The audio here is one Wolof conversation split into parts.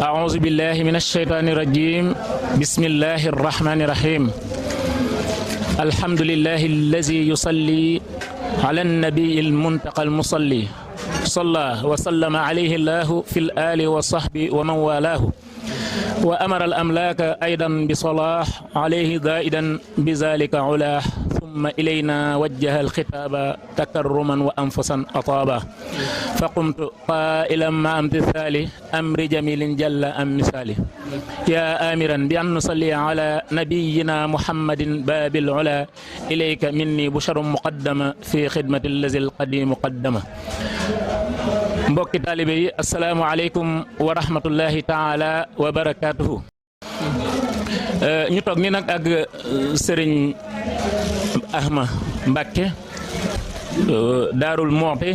أعوذ بالله من الشيطان الرجيم بسم الله الرحمن الرحيم الحمد لله الذي يصلي على النبي المنتقى المصلي صلى وسلم عليه الله في الآل وصحبه ومن والاه وأمر الأملاك أيضا بصلاح عليه زائدا بذلك علاه ثم إلينا وجه الخطاب تكرما وأنفسا أطابا فقمت قائلا مع امتثال أمر جميل جل أم مثالي يا آمرا بأن نصلي على نبينا محمد باب العلا إليك مني بشر مقدمة في خدمة الذي القديم مقدمة mbokki taalibe yi asalaamaaleykum wa rahmatullahi taala wa barakaatuhu ñu toog ni nag ak sëriñ Ahma Mbàkke Daarul Muxti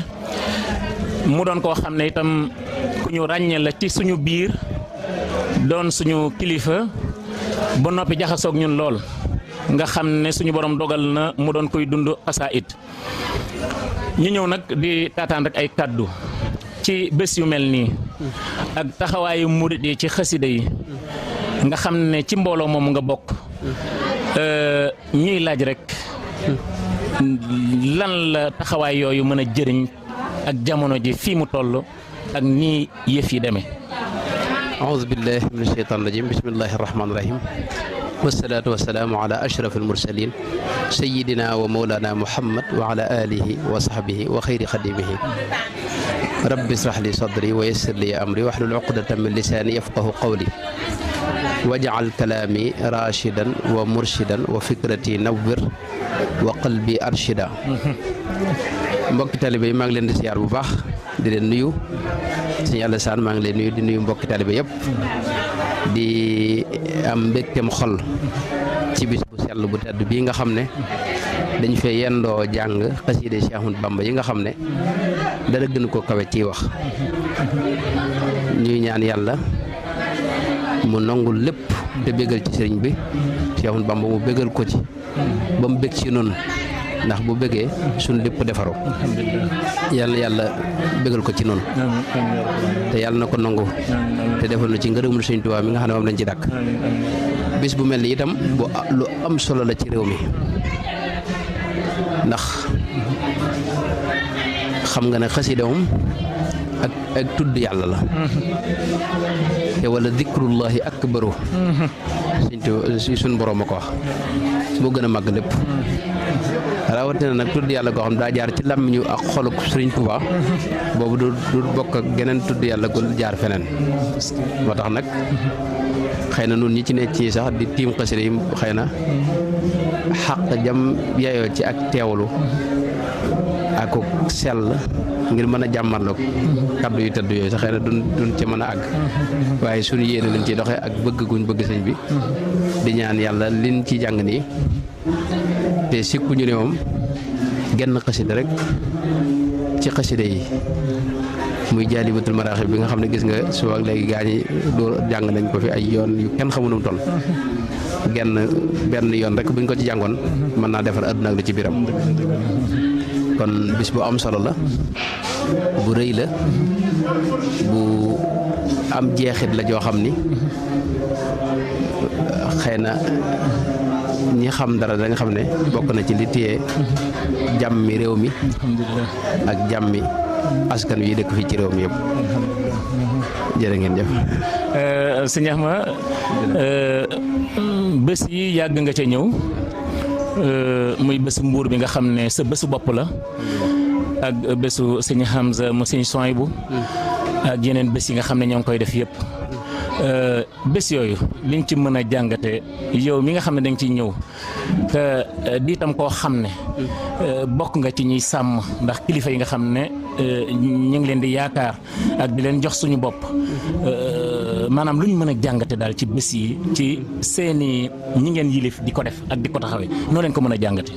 mu doon koo xam ne itam ku ñu ràññee la ci suñu biir doon suñu kilifa ba noppi jaxasoog ñun lool nga xam ne suñu borom dogal na mu doon koy dund xasaayid ñu ñëw nag di taataan rek ay kàddu ci bés yu mel nii ak taxawaayu murit yi ci xasida yi nga xam ne ci mbooloo moom nga bokk ñuy laaj rek lan la taxawaay yooyu mën a jëriñ ak jamono ji fii mu toll ak nii yëf yi demee. aouzu billahi min asheytaan rajim bismillahi rahmaani rahim wasalaatu wasalaamu ala ashraf almursalin sayidina wa mawlana muhammad wa ala alihi wa sahbihi wa xayri xadimihi rabbi israh li sadri wa yassir li amri wahlul uqdatan min lisaani yafqahu qawli waj'al kalaami rashidan wa murshidan wa fikrati nawwir wa qalbi arshida mbokki talibe yi maa ngi leen di siyaar bu baax di leen nuyu sëñ Alassane maa ngi leen nuyu di nuyu mbokki talibe yëpp di am mbégteem xol ci bis bu sell bu tedd bii nga xam ne dañ fee yendoo jàng xasiide Cheikh Ahmadou Bamba yi nga xam ne dara gën ko kawe ciy wax ñuy ñaan yàlla mu nangul lépp te bégal ci sëriñ bi Cheikh Ahmadou Bamba mu bégal ko ci ba mu bég ci noonu ndax bu bëggee suñ lépp defaroo yàlla bégal ko ci noonu te yàlla na ko nangu te defal na ci ngërëmul Sëriñ Tuubaa mi nga xam ne moom lañ ci dàkk bis bu mel ni itam bu lu am solo la ci réew mi ndax xam nga ne xasida moom ak tudd yàlla la te wala dikrullahi akbaru suñ borom a ko wax moo gën a màgg lépp rawatina nag tudd yàlla koo xam daa jaar ci làmmiñu ak xoluk Sëriñ Tuubaa boobu du bokk ak geneen tudd yàlla gu jaar feneen moo tax nag xëy na nun ñi ci nekk ci sax di tiim xasida yi xëy na xaq jam yeyoo ci ak teewlu ak sell ngir mën a jàmmarloog kaddu yu tëdd yooyu sax xëy na duñ ci mën a àgg waaye suñu yéene lañ ciy doxee ak bëgg guñ bëgg sëñ bi di ñaan yàlla liñ ci jàng nii te sikkuñu ne moom genn xasida rek ci xasida yi muy Jaalibatul Maraaxib bi nga xam ne gis nga suba ak léegi gaa ñi doo jàng nañ ko fi ay yoon yu kenn xamu nu mu toll benn yoon rek buñ ko ci jàngoon mën naa defar àdduna ak lu ci biiram kon bis bu am solo la bu rëy la bu am jeexit la joo xam ni xëy na ñi xam dara da nga xam ne bokk na ci li téye jàmmi réew mi ak jàmmi askan wi dëkk fii ci réew mi yëpp jërë ngeen jëf. sëñ Ahma bés yi yàgg nga ca ñëw muy bésu mbuur bi nga xam ne sa bésu bopp la ak bésu sëñ Hamza mu sëñ Sohaybu ak yeneen bés yi nga xam ne ñoo ngi koy def yëpp bés yooyu liñ ci mën a jàngate yow mi nga xam ne da nga ciy ñëw te di itam koo xam ne bokk nga ci ñuy sàmm ndax kilifa yi nga xam ne ñu ngi leen di yaakaar ak di leen jox suñu bopp maanaam lu ñu mën a jàngate daal ci bés yi ci seeni ñi ngeen yilif di ko def ak di ko taxawee noo leen ko mën a jàngate.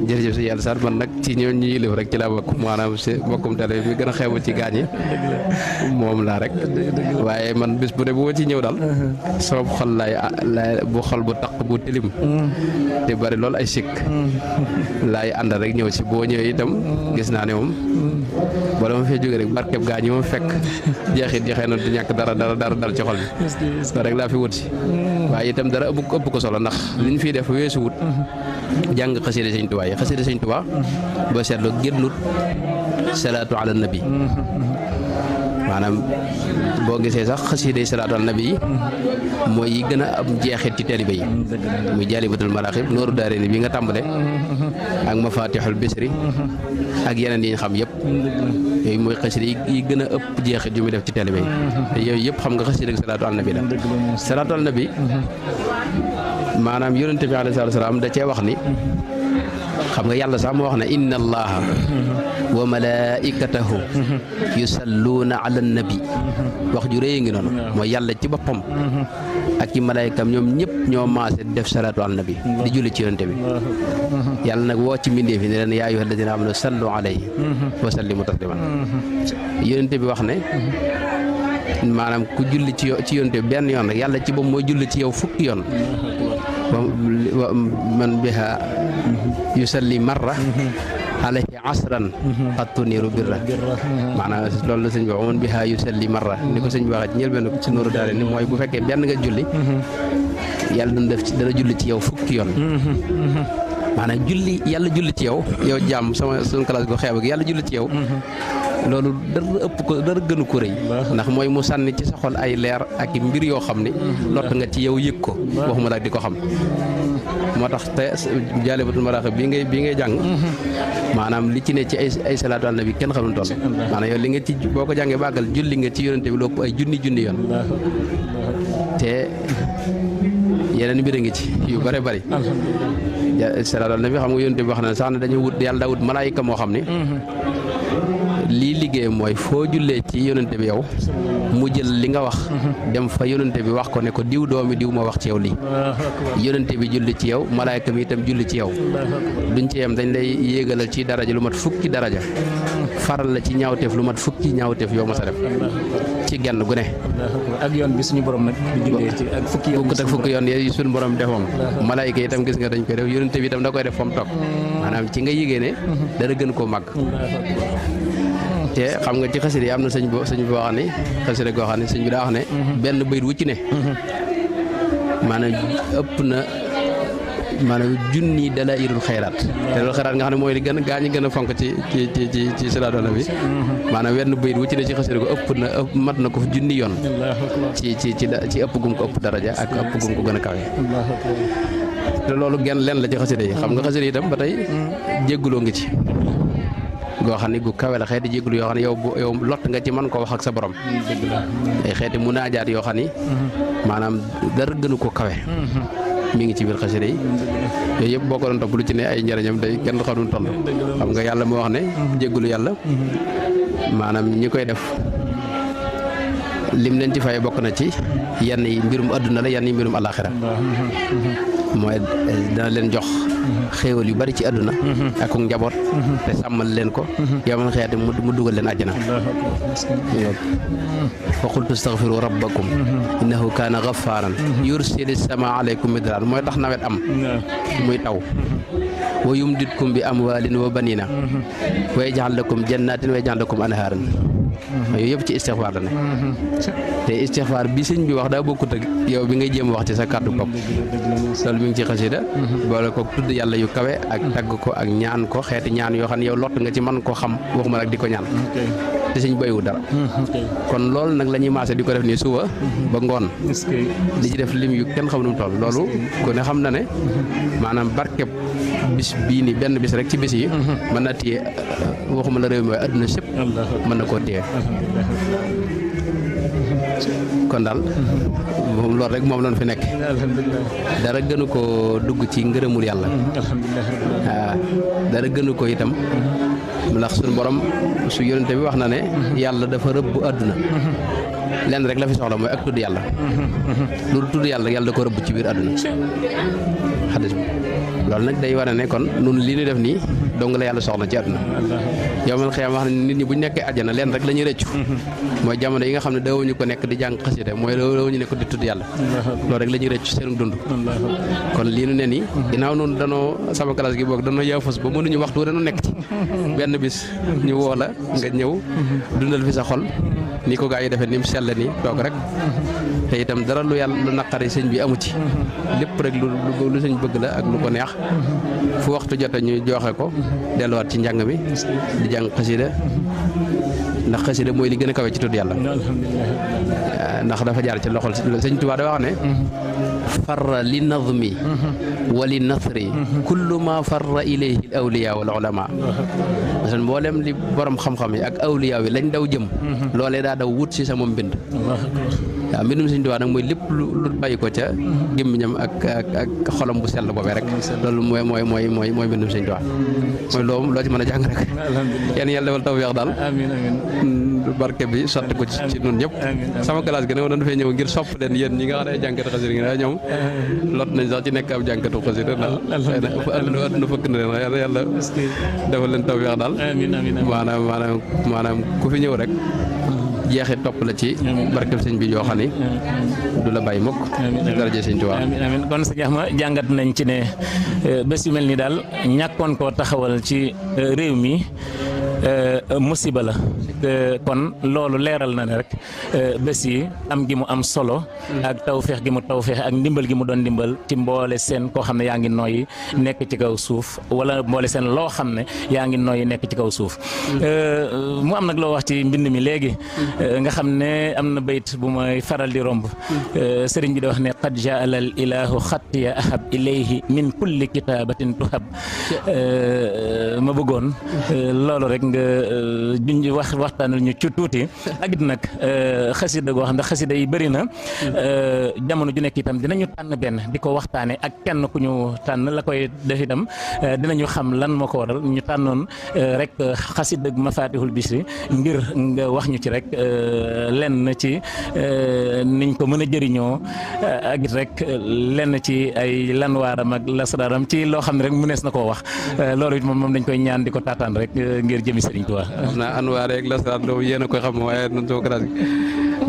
jërëjëf si yàlla sax man nag ci ñoo ñu yilif rek ci laa bokk maanaam si bokkum tale bi gën a xew ci gaañ yi moom laa rek waaye man bés bu ne bu ma ci ñëw daal sama xol laay bu xol bu taq bu tilim te bari loolu ay sikk laay àndal rek ñëw si boo ñëwee itam gis naa ne moom bala ma fee jógee rek barkeb gaañ yi moom fekk jeexit ji xëy na du ñàkk dara dal ci xol bi loolu rek laa fi wut si waaye itam dara ëpp ko solo ndax liñ fiy def weesu wut jàng xasida Sëñ Tuubaa yi xasida Sëñ Tuubaa boo seetloo génnut salaatu ala nabi maanaam boo gisee sax xasiday salaatu ala nabi yi mooy yi gën a am jeexit ci taalibe yi muy jaalibatul maraaxib nooru daarayni bi nga tàmbale ak mafatixul bisri ak yeneen yi ñu xam yëpp yooyu mooy xasida yi gën a ëpp jeexit yu muy def ci taalibe yi te yooyu yëpp xam nga xasida ak salaatu ala nabi la salaatu ala nabi maanaam yonente bi alayhi salaatu salaam da cee wax ni xam nga yàlla sax moo wax ne inna allaha wa malaikatahu yusalluuna ala nabi wax ju rëy ngi noonu mooy yàlla ci boppam ak ci malaayikam ñoom ñëpp ñoo maase def salaatu ala nabi di julli ci yonente bi yàlla nag woo ci mbindee fi ne leen yaa ayyuha alladina amanu sallu alayhi wa sallimu tasliman yonente bi wax ne maanaam ku julli ci yonente bi benn yoon rek yàlla ci boppam mooy julli ci yow fukki yoon man biha yusalli marra alayhi asran qad tuniru birra maanaam loolu la sëñ bi wax man biha yusalli marra ni ko sëñ bi waxee ci njëlbéen ci nooru daare ni mooy bu fekkee benn nga julli yàlla dana julli ci yow fukki yoon maanaam yàlla julli ci yow jaam suñu classe gu xeeb gi yàlla julli ci yow loolu dara gënu ko rëy ndax mooy mu sànni ci sa xol ay leer ak mbir yoo xam ni lott nga ci yow yëg ko waxuma la di ko xam moo tax te jaalibatul maraaxib bi ngay jàng maanaam li ci ne ci ay salaatu ala nabi kenn xamul toll maanaam yow li nga ci boo ko jàngee bàggal julli nga ci yonente bi lopp ay junni yoon te yeneen mbir a ngi ci yu bare bari salaatu ala nabi xam nga yonente bi wax na sax ne dañu wut yàlla daa wut malaayika moo xam ni lii liggéey mooy foo jullee ci yonente bi yow mu jël li nga wax dem fa yonente bi wax ko ne ko diw doomi diw ma wax ci yow lii yonente bi julli ci yow malaayka mi itam julli ci yow duñ ci yem dañ lay yéegalal ci daraja lu mat fukki daraja faral la ci ñaawteef lu mat fukki ñaawteef yow ma sa def ci genn gu ne ak yoon bi suñu borom nag di jullee ci ak fukki yoon yi suñu borom defoon malaayka yi itam gis nga dañ koy def yonente bi itam da koy def fa mu toog maanaam ci nga yégée ne dara gën koo màgg te xam nga ci xasida yi am na sëñ bi wax ne xasida goo xam ne sëñ bi daa wax ne benn bayit wu ci ne maanaam ëpp na maanaam junni dalaa'ilul xayraat te loolu xayraat nga xam ne mooy li gën a gaañi gën a fonk ci salaatu ala nabi maanaam wenn bayit wu ci ne ci xasida ko mat na ko junni yoon ci ëpp gum ko ëpp daraja ak ëpp gum ko gën a kawe te loolu genn leen la ci xasida yi xam nga xasida yi itam ba tey jégguloo ngi ci goo xam ne gu kawe la xeeti jégalu yoo xam ne yow lott nga ci mën koo wax ak sa borom ay xeeti munaajaat yoo xam ni maanaam dara gënu ko kawe mi ngi ci biir xasida yi yooyu yëpp boo ko doon topp lu ci ne ay njëriñam day kenn xamul toll xam nga yàlla moo wax ne jégalu yàlla maanaam ñi koy def lim leen ci fay bokk na ci yenn yi mbirum adduna la yenn yi mbirum alaxira mooy dana leen jox xéewal yu bari ci àdduna ak njaboot te sàmmal leen ko yow man xeeti mu dugal leen àjjana fa qultu astaghfiru rabbakum innahu kaana gaffaaran yursili sama aleykum midraar mooy tax nawet am muy taw wa yumditkum bi amwaalin wa banina wa yaj'al lakum jannatin wa yaj'al lakum anhaaran yooyu yëpp ci istixfaar la ne te istixfaar bi sëñ bi wax daa bokkut ak yow bi ngay jéem wax ci sa kàddu bopp loolu mi ngi ci xasida boole ko tudd yàlla yu kawe ak tagg ko ak ñaan ko xeeti ñaan yoo xam ne yow lott nga ci mën koo xam waxuma rek di ko ñaan te sëñ bayiwu dara kon loolu nag la ñuy maase di ko def nii suba ba ngoon di ci def lim yu kenn xam nu mu toll loolu ku ne xam na ne maanaam barkeb bis bii ni benn bis rek ci bis yi mën na téye waxuma la réew mi waaye adduna sépp mën na koo téye kon daal moom loolu rek moom lañ fi nekk dara gënu ko dugg ci ngërëmul yàlla waaw dara gënu ko itam ndax suñu borom su yonente bi wax na ne yàlla dafa rëbb àdduna lenn rek la fi soxla mooy ak tudd yàlla loolu tudd yàlla yàlla da ko rëbb ci biir àdduna xadis bi loolu nag day wane ne kon nun li ñu def nii dong la yàlla soxla ci àdduna yow man xëy wax ne nit ñi bu ñu nekkee àjjana leen rek la ñuy rëccu mooy jamono yi nga xam ne daawuñu ko nekk di jàng xasida mooy daawuñu nekk di tudd yàlla loolu rek la ñuy rëccu seen dund kon lii nu ne nii ginnaaw noonu danoo sama classe gi boog danoo yaafus ba mënuñu waxtu dañu nekk ci benn bis ñu woo la nga ñëw dundal fi sa xol ni ko gaa yi defee ni mu sell nii toog rek te itam dara lu yàlla lu naqari sëñ bi amu ci lépp rek lu sëñ bëgg la ak lu ko neex fu waxtu jote ñu joxe ko delluwaat ci njàng mi di jàng xasida ndax xasida mooy li gën a kawe ci tudd yàlla ndax dafa jaar ci loxol sëñ Tuubaa da wax ne farra li nazmi wa li nasri kullu ma farra ilayhi al awliya wal ulama parce que mboolem li borom xam-xam yi ak awliya yi lañ daw jëm loolee daa daw wut si sama mbind waaw mbindum sëñ Tuubaa nag mooy lépp lu bàyyi ko ca gémmiñam ak xolam bu sell boobee rek loolu mooy mbindum sëñ Tuubaa mooy loo ci mën a jàng rek yéen yàlla defal tawfeex daal barke bi sotti ko ci ñun ñëpp sama classe gi nag doon dafay ñëw ngir sopp leen yéen ñi nga xam ne jànkatu xasida ngi ñoom lot nañ sax ci nekk ab jànkatu xasida ndax àdduna fëkk na leen yàlla defal leen tawfeex daal maanaam ku fi ñëw rek jeexit topp la ci barkeb sëñ bi yoo xam ni du la bàyyi mukk ci daraja sëñ Tuubaa amiin kon sëñ Axma jàngat nañ ci ne bés yu mel ni daal ñàkkoon koo taxawal ci réew mi musiba la kon loolu leeral na ne rek bés yi am gi mu am solo ak tawfeex gi mu tawfeex ak ndimbal gi mu doon ndimbal ci mboole seen koo xam ne yaa ngi noyyi nekk ci kaw suuf wala mboole seen loo xam ne yaa ngi noyyi nekk ci kaw suuf mu am nag loo wax ci mbind mi léegi nga xam ne am na bayt bu may faral di romb sëriñ bi di wax ne qad jaala al ilahu xattiya ahab ilayhi min kulli kitabatin tuhab ma bëggoon loolu rek nga junj waxtaanal ñu ci tuuti ak it nag xasida goo xam ne xasida yi bëri na jamono ju nekk itam dinañu tànn benn di ko waxtaane ak kenn ku ñu tànn la koy def itam dinañu xam lan moo ko waral ñu tànnoon rek xasida Mafatihul Bichri ngir nga wax ñu ci rek lenn ci niñ ko mën a jëriñoo ak it rek lenn ci ay lanwaaram ak lasraaram ci loo xam ne rek mënees na koo wax loolu it moom dañ koy ñaan di ko taataan rek ngir jëmi Sëriñ Tuubaa. xam naa anwaar rek lasraar loolu yéen a koy xam waaye noonu sama classe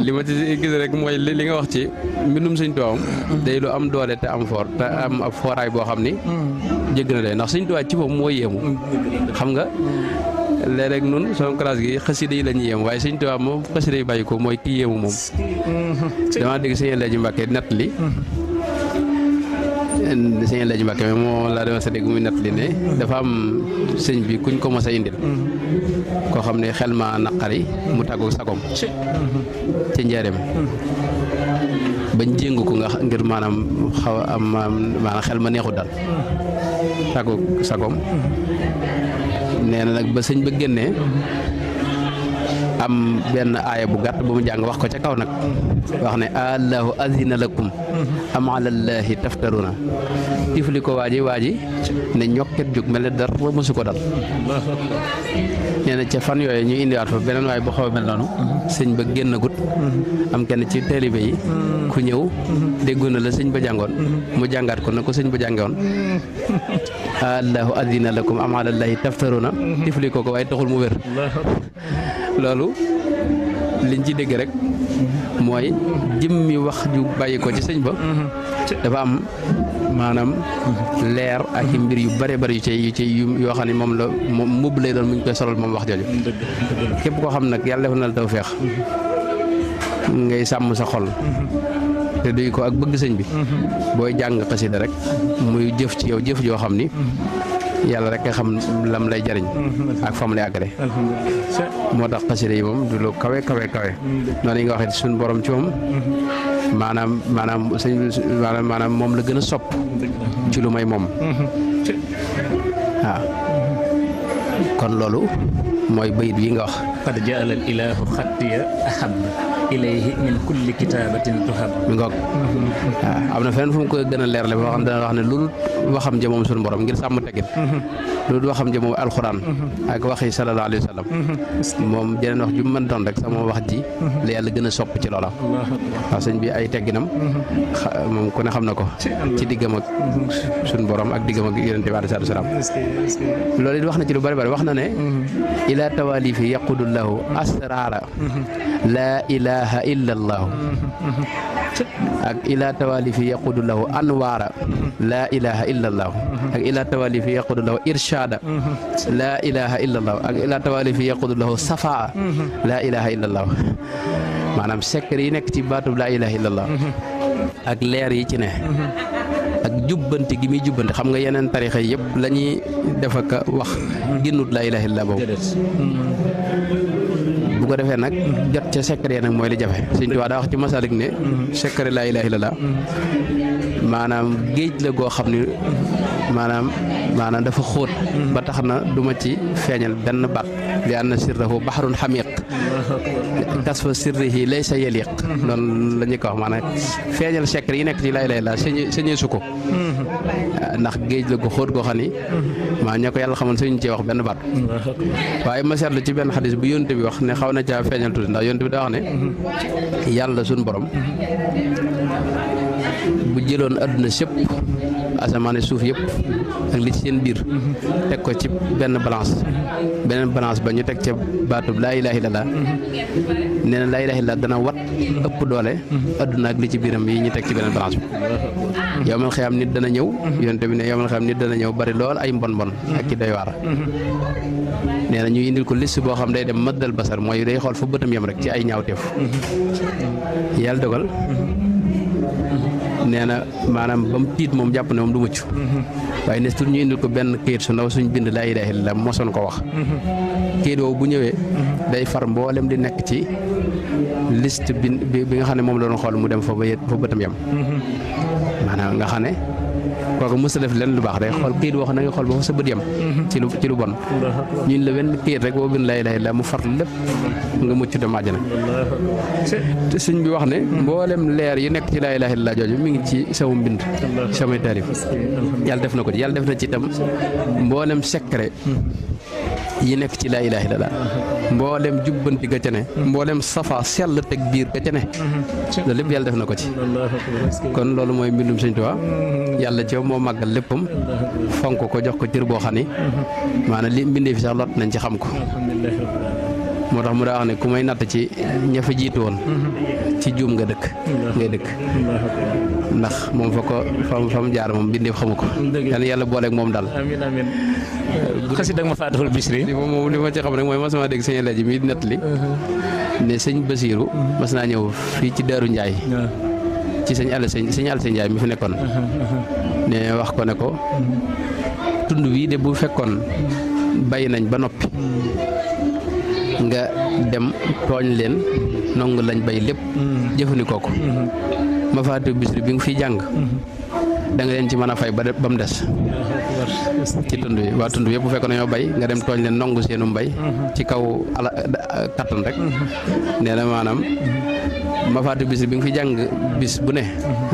li ma ci gis rek mooy li nga wax ci mbindum Sëriñ Tuubaa day lu am doole te am foor te am ab fooraay boo xam ni jégg na lee ndax Sëriñ Tuubaa ci moom moo yéemu xam nga léeg-léeg nun sama classe gi xasida yi la ñuy yéem waaye Sëriñ Tuubaa moom xasida yi bàyyi ko mooy kii yéemu moom damaa dégg sëñ Elaaji Mbàkke nett li sëñ Elaaji Mbàkke mais moo laa dema sa dégg muy nett li ne dafa am sëñ bi kuñ ko mos a indil koo xam ne xel ma naqari mu tàggu sagom ci njaareem bañ jéngu ko nga ngir maanaam xaw a am maanaam xel ma neexu dal tàggu sagom nee na nag ba sëñ ba génnee am benn aaya bu gàtt bu mu jàng wax ko ca kaw nag wax ne allahu azina lakum am alallahi taftaruna tifli ko waaji ne ñokket jóg mel ne dara mësu ko dal nee na ca fan yooyu ñu indiwaat fa beneen waaye bu xaw a mel noonu sëñ ba génn gut am kenn ci taalibe yi ku ñëw déggu na la sëñ ba jàngoon mu jàngaat ko na ko sëñ ba jàngoon allahu azina lakum am alallahi taftaruna tifli ko waaye taxul mu wér loolu liñ ci dégg rek mooy jëmmi wax ju bàyyi ko ci sëñ ba dafa am maanaam leer ak i mbir yu bare bari yu ci yoo xam ne moom la moom mbubb lay doon mu ñu koy solal moom wax jooju képp koo xam nag yàlla def na la tawfeex ngay sàmm sa xol te duy ko ak bëgg sëñ bi booy jàng xasida rek muy jëf ci yow jëf joo xam ni yàlla rek nga xam lam lay jariñ ak fam lay àggale moo tax xasida yi moom du lu kawe noonu yi nga waxee suñu borom ci moom maanaam moom la gën a sopp ci lu may moom waaw kon loolu mooy bayit yi nga wax qad jaala al ilahu xattiya ahab ilayhi min kulli kitabatin tuhab mi ngoog waaw am na feneen fu mu koy gën a leerle boo xam dana wax ne loolu waxam ja moom suñu borom ngir sàmm teggin loolu waxam ja moom alxuraan ak waxi sallallahu alayhi wa sallam moom jeneen wax ju mën doon rek sama wax ji la yàlla gën a sopp ci loola waaw sëñ bi ay tegginam moom ku ne xam na ko ci diggam ak suñu borom ak diggam ak yonente bi alayhi salaam loolu it wax na ci lu bari bari wax na ne ila tawalifi yaqudullahu asrara la ilaha illa allahu ak ila tawali fi yaqudu lahu anwaara laa ilaha illa allah ak ila tawali fi yaqudu lahu irshada laa ilaha illa allah ak ila tawali fi yaqudu lahu safaa laa ilaha illa allah maanaam secret yi nekk ci baatub laa ilaha illa allah ak leer yi ci ne ak jubbanti gi muy jubbanti xam nga yeneen tarixa yëpp la ñuy def ak wax génnut laa ilaha illa boobu bu ko defee nag jot ca secret nag mooy li jafe Sëñ Tuubaa daa wax ci Masalik ne secret laa ilaha illa maanaam géej la goo xam ne maanaam dafa xóot ba tax na duma ci feeñal benn baat li anna sirrahu bahrun xamiq kasfa sirrihi laysa yaliq noonu la ñu ko wax maanaam feeñal secret yi nekk ci laa ilaaha illallaah sañee su ko ndax géej la ko xóot goo xam ni maa ñoo ko yàlla xamoon suñu cee wax benn baat waaye ma seetlu ci benn xadis bu yonent bi wax ne xaw na caa feeñal tuuti ndax yonent bi daa wax ne yàlla suñu borom bu jëloon adduna sëpp asamaan suuf yëpp ak li ci seen biir teg ko ci benn balance beneen balance ba ñu teg ca baatub laa ilaaha illallaah nee na laa ilaaha illallaah dana wat ëpp doole adduna ak li ci biiram yi ñu teg ci beneen balance bi yowmal xiyaam nit dana ñëw yonte bi ne yowmal xiyaam nit dana ñëw bari lool ay mbon ak ci doy waar nee na ñu indil ko liste boo xam day dem maddal basar mooy day xool fu bëtam yem rek ci ay ñaawteef yàlla dogal nee na maanaam ba mu tiit moom jàpp ne moom du mucc waaye ne tur ñu indil ko benn këyit su ndaw suñ bind laa ilaaha illallaah mosoon ko wax këyit woowu bu ñëwee day far mboolem di nekk ci liste bi nga xam ne moom la doon xool mu dem fa bëtam yem maanaam nga xam ne kooku mos a def leen lu baax day xool këyit wax na nga xool ba fa sa bët yem ci lu bon ñun la wenn këyit rek boo bind laa ilaaha illallaah mu far lépp nga mucc dem àjjana te sëñ bi wax ne mboolem leer yi nekk ci laa ilaaha illallaah jooju mi ngi ci sama mbind samay taalif yàlla def na ko ci yàlla def na ci itam mboolem secret yi nekk ci laa ilaaha illallaah mboolem jubbanti ga ca ne mboolem safa sell teg biir ga ca ne loolu lépp yàlla def na ko ci kon loolu mooy mbindum Sëñ Tuubaa yàlla ci moo màggal léppam fonk ko jox ko cër boo xam ni maanaam li mbindee fi sax lot nañ ci xam ko moo tax mu daa wax ne ku may natt ci ña fa jiitu woon ci juum nga dëkk ngay dëkk ndax moom fa mu jaar moom bindeef xamu ko yàlla booleeg moom daal amiin xasida ak Mafatihul Bichri moom li ma ci xam rek mooy mas ma dégg sëñ Alaaji mi nettali ne sëñ Basiiru mas naa ñëw fii ci Daaru Njaay ci sëñ Alassane Njaay mi fi nekkoon ne wax ko ne ko tund wi de bu fekkoon bay nañ ba noppi nga dem tooñ leen nongu lañ bay lépp jëfandikoo ko Mafatihul Bichri bi nga fiy jàng da nga leen ci mën a fay ba mu des ci tund bi waa tund bi yëpp bu fekkoon nañoo bay nga dem tooñ leen nongu seenu mbay ci kaw kattan rek nee na maanaam Mafatihul Bichri bi nga fi jàng bis bu ne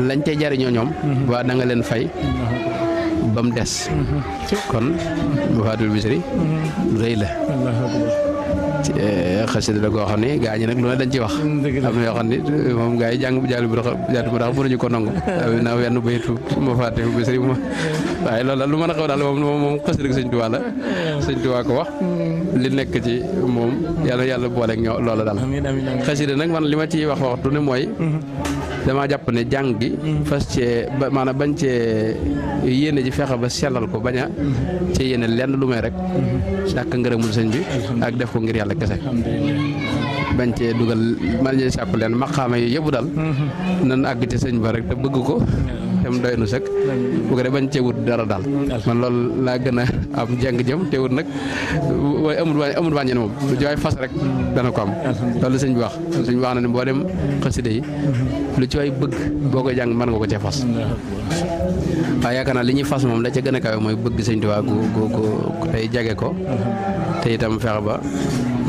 lañ cay jariñoo ñoom waa da nga leen fay ba mu des kon Mafatihul Bichri lu rëy la xasida la goo xam ne gaa ñi nag lu ne dañ ci wax am na yoo xam ne moom gaa yi jàng bu jàll bu tax mënuñu ko nangu na wenn baytu Mafatihul Bichri waaye loolu lu mën a xaw daal moom xasida Sëñ Tuubaa la Sëñ Tuubaa ko wax li nekk ci moom yàlla booleeg ñoo loola daal xasida nag man li ma ciy wax waxtu ne mooy damaa jàpp ne jàng gi fas cee maanaam bañ cee yéene ji fexe ba sellal ko bañ a ci yéene lenn lu may rek sàkk ngërëmul sëñ bi ak def ko ngir yàlla kese bañ cee dugal man ñuy sàkku leen maqaama yi yëpp daal nan àgg ci sëñ ba rek te bëgg ko tem doy nu sëkk bu ko dee bañ cee wut dara daal man loolu laa gën a am jàng jëm te wut nag waaye amul wàññi ne moom lu ci waay fas rek dana ko am loolu sëñ bi wax sëñ bi wax na ne boo dem xasida yi lu ci waay bëgg boo koy jàng mën nga ko cee fas waaye yaakaar naa li ñuy fas moom la ca gën a kawe mooy bëgg Sëñ Tuubaa gu tey jage ko te itam fexe ba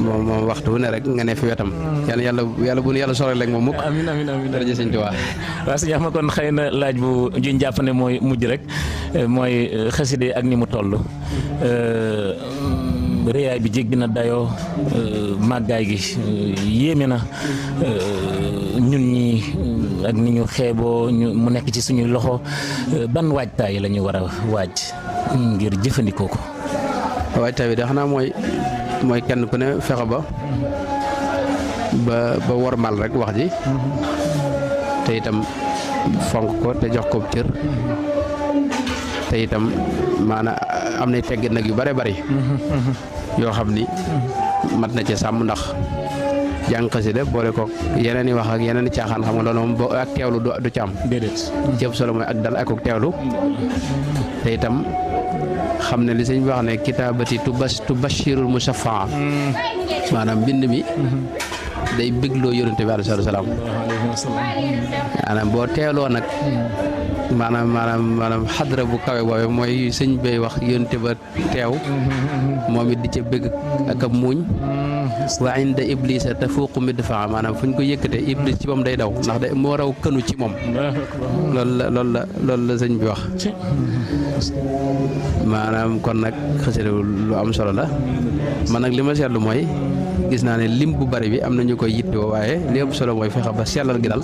moom waxtu ne rek nga ne fi wetam yàlla bu nu yàlla sore léegi moom mukk amiin daraja Sëñ Tuubaa waaw sëñ Axma kon xëy na laaj bu juñ jàpp ne mooy mujj rek mooy xaside ak ni mu toll réyaay bi jéggi na dayoo màggaay gi yéeme na ñun ñi ak ni ñu xeeboo mu nekk ci suñuy loxo ban waajtaay la ñu war a waaj ngir jëfandikoo ko. waajtaay bi de xanaa mooy kenn ku ne fexe ba wormal rek wax ji te itam fonk ko te jox ko cër te itam maanaam am na teggin nag yu bare bari yoo xam ni mat na ci sàmm ndax jàng xasida boole ko yeneen i wax ak yeneen i caaxaan xam nga loolu moom ak teewlu du ci am déedéet ci ëpp solo mooy ak dal ak teewlu te itam xam ne li sëñ bi wax ne kitaabati tubashirul musaffaa maanaam mbind mi day bégloo yonente bi alayhi salaam maanaam boo teewloo nag maanaam xadra bu kawe boobe mooy sëñ bay wax yonente ba teew moom it di ca bëgg ak ab muuñ wa inda iblisa tafuuqu midfaa maanaam fu ñu ko yëkkatee iblis ci moom day daw ndax day moo raw kënu ci moom loolu la sëñ bi wax maanaam kon nag xasida lu am solo la man nag li ma seetlu mooy gis naa ne lim bu bari bi am na ñu koy yittewoo waaye li ëpp solo mooy fexe ba sellal gi dal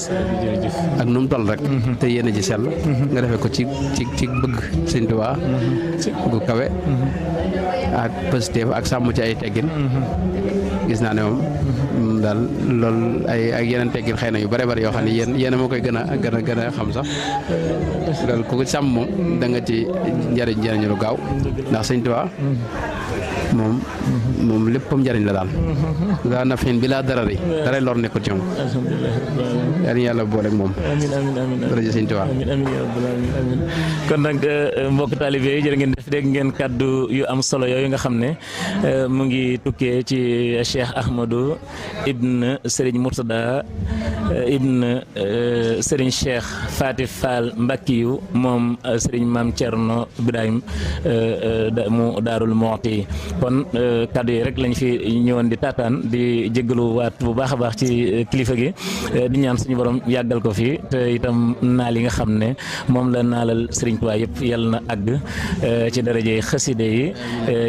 ak nu mu toll rek te yéen a ji sell nga defee ko ci bëgg Sëñ Tuubaa gu kawe ak positif ak sàmm ci ay teggin gis naa ne moom daal loolu ay ak yeneen teggin xëy na yu bare bari yoo xam ne yéen a moo koy gën a xam sax loolu ku ko sàmm moom da nga ci njëriñ lu gaaw ndax Sëñ Tuubaa moom léppam njëriñ la daal daa nafin bi laa darari daray lor nekkul ci moom yàlla yàlla booleeg moom amiin daraja Sëñ Tuubaa amiin kon nag mbokk taalibe yi jërë ngeen def dégg ngeen kàddu yu am solo yooyu nga xam ne mu ngi tukkee ci Cheikh Ahmadou ibn Serigne Mourtada ibn Serigne Cheikh Faty Fall Mbackiyu moom Serigne Mame Thierno Birahim mu Daarul Muxti kon kàddu yi rek lañ fi ñëwoon di taataan di jéggalu waat bu baax a baax ci kilifa gi di ñaan suñu borom yàggal ko fi te itam naal yi nga xam ne moom la naalal Serigne Touba yëpp yàlla na àgg ci daraje xaside yi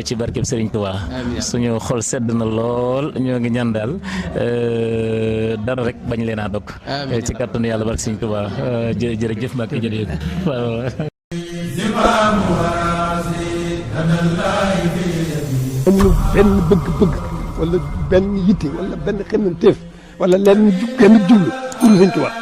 ci barkeb Serigne Touba suñu xol sedd na lool ñoo ngi ñaan daal dara rek bañ leen a dog ci kàttanu yàlla barke Serigne Touba jërëjëf Mbacke jërëjëf waaw amul benn bëgg-bëgg wala benn yitte wala benn xemmanteef wala lenn genn jublu pour Sëñ Tuubaa